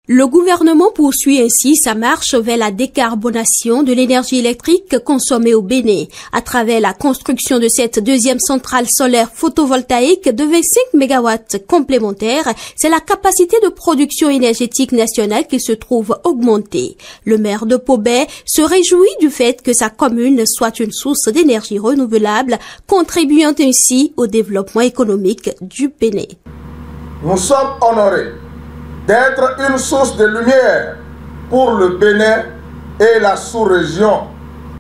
Le gouvernement poursuit ainsi sa marche vers la décarbonation de l'énergie électrique consommée au Bénin. À travers la construction de cette deuxième centrale solaire photovoltaïque de 25 MW complémentaires, c'est la capacité de production énergétique nationale qui se trouve augmentée. Le maire de Pobet se réjouit du fait que sa commune soit une source d'énergie renouvelable, contribuant ainsi au développement économique du Bénin. Nous sommes honorés d'être une source de lumière pour le Bénin et la sous-région.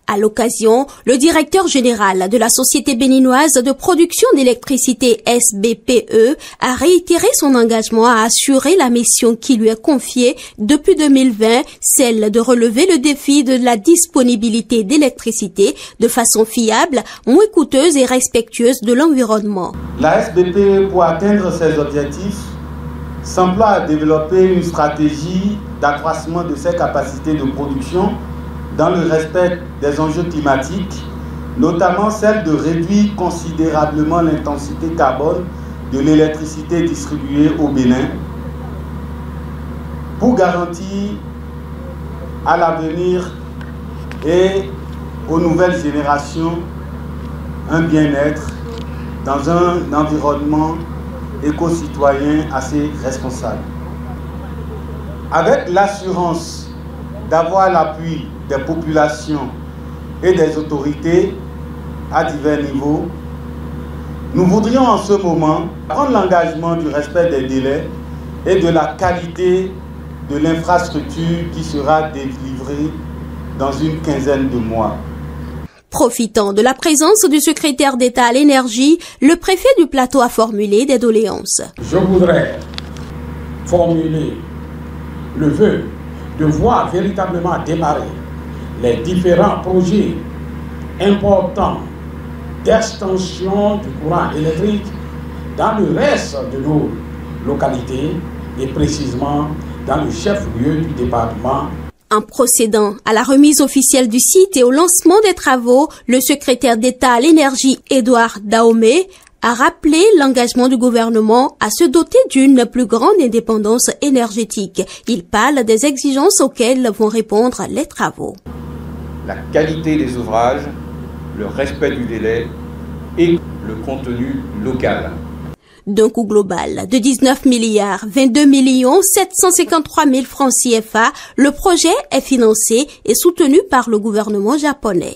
À l'occasion, le directeur général de la Société béninoise de production d'électricité SBPE a réitéré son engagement à assurer la mission qui lui est confiée depuis 2020, celle de relever le défi de la disponibilité d'électricité de façon fiable, moins coûteuse et respectueuse de l'environnement. La SBPE, pour atteindre ses objectifs, s'emploie à développer une stratégie d'accroissement de ses capacités de production dans le respect des enjeux climatiques, notamment celle de réduire considérablement l'intensité carbone de l'électricité distribuée au Bénin pour garantir à l'avenir et aux nouvelles générations un bien-être dans un environnement éco-citoyen assez responsable. Avec l'assurance d'avoir l'appui des populations et des autorités à divers niveaux, nous voudrions en ce moment prendre l'engagement du respect des délais et de la qualité de l'infrastructure qui sera délivrée dans une quinzaine de mois. Profitant de la présence du secrétaire d'État à l'énergie, le préfet du plateau a formulé des doléances. Je voudrais formuler le vœu de voir véritablement démarrer les différents projets importants d'extension du courant électrique dans le reste de nos localités et précisément dans le chef-lieu du département. En procédant à la remise officielle du site et au lancement des travaux, le secrétaire d'État à l'énergie, Édouard Dahomey, a rappelé l'engagement du gouvernement à se doter d'une plus grande indépendance énergétique. Il parle des exigences auxquelles vont répondre les travaux. La qualité des ouvrages, le respect du délai et le contenu local. D'un coût global de 19 milliards 22 753 000 francs CFA, le projet est financé et soutenu par le gouvernement japonais.